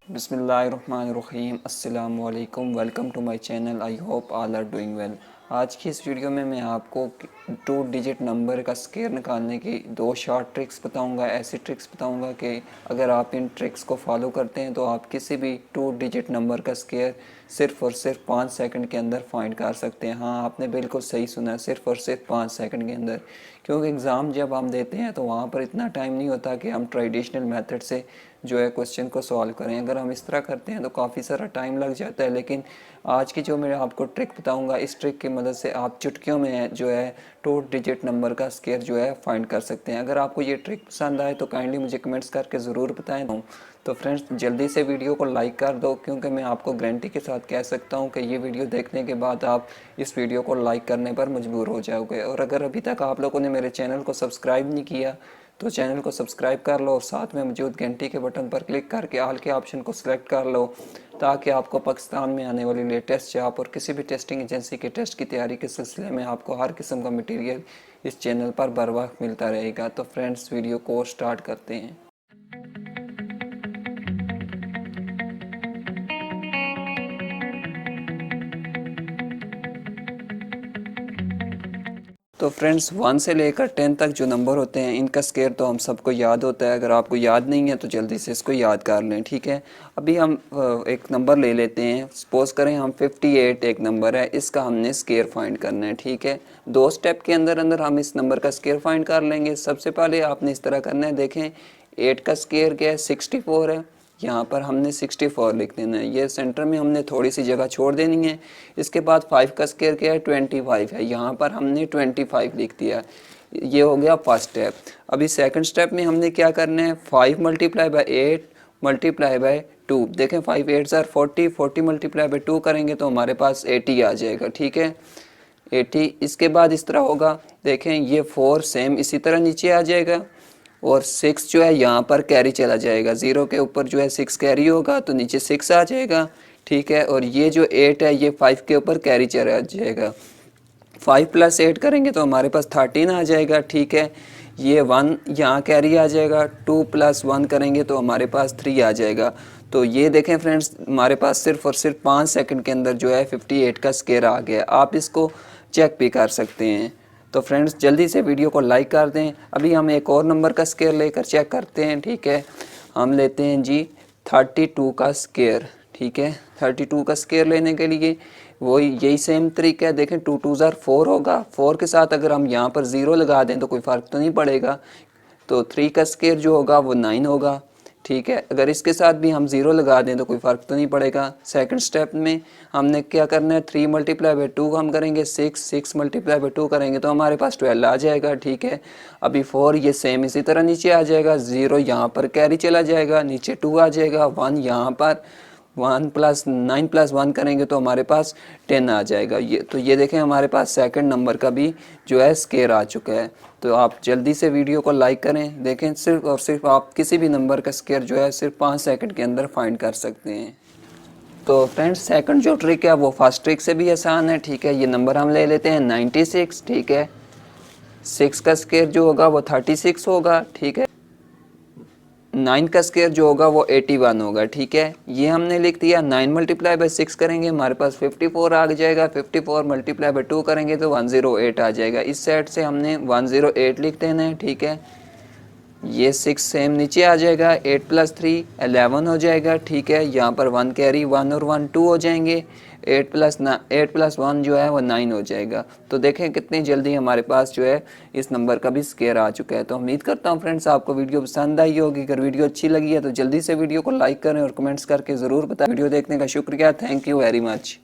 बिस्मिल्लाहिर्रहमानिर्रहीम अस्सलामु अलैकुम। Welcome to my channel. I hope all are doing well. आज की इस वीडियो में मैं आपको 2 डिजिट नंबर का स्क्वायर निकालने की 2 शॉर्ट ट्रिक्स बताऊंगा। ऐसी ट्रिक्स बताऊंगा कि अगर आप इन ट्रिक्स को फॉलो करते हैं तो आप किसी भी 2 डिजिट नंबर का स्क्वायर सिर्फ़ और सिर्फ 5 सेकंड के अंदर फाइंड कर सकते हैं। हाँ, आपने बिल्कुल सही सुना, सिर्फ़ और सिर्फ 5 सेकंड के अंदर। क्योंकि एग्ज़ाम जब हम देते हैं तो वहाँ पर इतना टाइम नहीं होता कि हम ट्रेडिशनल मेथड से जो है क्वेश्चन को सॉल्व करें। अगर हम इस तरह करते हैं तो काफ़ी सारा टाइम लग जाता है। लेकिन आज की जो मैं आपको ट्रिक बताऊंगा, इस ट्रिक की मदद से आप चुटकियों में जो है 2 डिजिट नंबर का स्क्वायर जो है फाइंड कर सकते हैं। अगर आपको ये ट्रिक पसंद आए तो काइंडली मुझे कमेंट्स करके ज़रूर बताएं। तो फ्रेंड्स, जल्दी से वीडियो को लाइक कर दो, क्योंकि मैं आपको गारंटी के साथ कह सकता हूँ कि ये वीडियो देखने के बाद आप इस वीडियो को लाइक करने पर मजबूर हो जाओगे। और अगर अभी तक आप लोगों ने मेरे चैनल को सब्सक्राइब नहीं किया तो चैनल को सब्सक्राइब कर लो और साथ में मौजूद घंटी के बटन पर क्लिक करके ऑल के ऑप्शन को सिलेक्ट कर लो, ताकि आपको पाकिस्तान में आने वाली लेटेस्ट जॉब और किसी भी टेस्टिंग एजेंसी के टेस्ट की तैयारी के सिलसिले में आपको हर किस्म का मटेरियल इस चैनल पर बर वक्त मिलता रहेगा। तो फ्रेंड्स, वीडियो को स्टार्ट करते हैं। तो फ्रेंड्स, 1 से लेकर 10 तक जो नंबर होते हैं इनका स्क्वायर तो हम सबको याद होता है। अगर आपको याद नहीं है तो जल्दी से इसको याद कर लें, ठीक है। अभी हम एक नंबर ले लेते हैं। सपोज करें हम 58 एक नंबर है, इसका हमने स्क्वायर फाइंड करना है, ठीक है। 2 स्टेप के अंदर अंदर हम इस नंबर का स्क्वायर फाइंड कर लेंगे। सबसे पहले आपने इस तरह करना है, देखें 8 का स्क्वायर क्या है, 64 है। यहाँ पर हमने 64 लिख देना है। ये सेंटर में हमने थोड़ी सी जगह छोड़ देनी है। इसके बाद 5 का स्क्वायर क्या है, 25 है। यहाँ पर हमने 25 लिख दिया। ये हो गया फर्स्ट स्टेप। अभी सेकंड स्टेप में हमने क्या करना है, 5 मल्टीप्लाई बाई 8 मल्टीप्लाई बाई 2। देखें 5 8 ज़ार 40, 40 मल्टीप्लाई बाई 2 करेंगे तो हमारे पास 80 आ जाएगा, ठीक है, 80। इसके बाद इस तरह होगा, देखें ये 4 सेम इसी तरह नीचे आ जाएगा और 6 जो है यहाँ पर कैरी चला जाएगा। 0 के ऊपर जो है 6 कैरी होगा तो नीचे 6 आ जाएगा, ठीक है। और ये जो 8 है ये 5 के ऊपर कैरी चला जाएगा। 5 प्लस 8 करेंगे तो हमारे पास 13 आ जाएगा, ठीक है। ये 1 यहाँ कैरी आ जाएगा। 2 प्लस 1 करेंगे तो हमारे पास 3 आ जाएगा। तो ये देखें फ्रेंड्स, हमारे पास सिर्फ और सिर्फ 5 सेकंड के अंदर जो है 58 का स्क्वायर आ गया। आप इसको चेक भी कर सकते हैं। तो फ्रेंड्स, जल्दी से वीडियो को लाइक कर दें। अभी हम एक और नंबर का स्क्वायर लेकर चेक करते हैं, ठीक है। हम लेते हैं जी 32 का स्क्वायर, ठीक है। 32 का स्क्वायर लेने के लिए वो यही सेम तरीका है। देखें 2 2 ज़ार 4 होगा। 4 के साथ अगर हम यहाँ पर 0 लगा दें तो कोई फ़र्क तो नहीं पड़ेगा। तो 3 का स्क्वायर जो होगा वो 9 होगा, ठीक है। अगर इसके साथ भी हम 0 लगा दें तो कोई फ़र्क तो नहीं पड़ेगा। सेकंड स्टेप में हमने क्या करना है, 3 मल्टीप्लाई बाई 2 हम करेंगे 6, 6 मल्टीप्लाई बाई 2 करेंगे तो हमारे पास 12 आ जाएगा, ठीक है। अभी 4 ये सेम इसी तरह नीचे आ जाएगा। 0 यहाँ पर कैरी चला जाएगा, नीचे 2 आ जाएगा। 1 यहाँ पर 1 प्लस 9 प्लस 1 करेंगे तो हमारे पास 10 आ जाएगा। ये देखें हमारे पास सेकंड नंबर का भी जो है स्क्वायर आ चुका है। तो आप जल्दी से वीडियो को लाइक करें। देखें सिर्फ और सिर्फ आप किसी भी नंबर का स्क्वायर जो है सिर्फ 5 सेकंड के अंदर फाइंड कर सकते हैं। तो फ्रेंड्स, सेकंड जो ट्रिक है वो फर्स्ट ट्रिक से भी आसान है, ठीक है। ये नंबर हम ले लेते हैं 96, ठीक है। 6 का स्क्वायर जो होगा वो 36 होगा, ठीक है। 9 का स्क्वायर जो होगा वो 81 होगा, ठीक है। ये हमने लिख दिया। 9 मल्टीप्लाई बाई 6 करेंगे हमारे पास 54 आ जाएगा। 54 मल्टीप्लाई बाई 2 करेंगे तो 108 आ जाएगा। इस साइड से हमने 108 लिख देना है, ठीक है। ये 6 सेम नीचे आ जाएगा। 8 प्लस 3 11 हो जाएगा, ठीक है। यहाँ पर 1 कैरी, 1 और 1 2 हो जाएंगे। 8 प्लस 1 जो है वो 9 हो जाएगा। तो देखें कितनी जल्दी हमारे पास जो है इस नंबर का भी स्क्वायर आ चुका है। तो उम्मीद करता हूँ फ्रेंड्स आपको वीडियो पसंद आई होगी। अगर वीडियो अच्छी लगी है तो जल्दी से वीडियो को लाइक करें और कमेंट्स करके ज़रूर बताएं। वीडियो देखने का शुक्रिया। Thank you very much.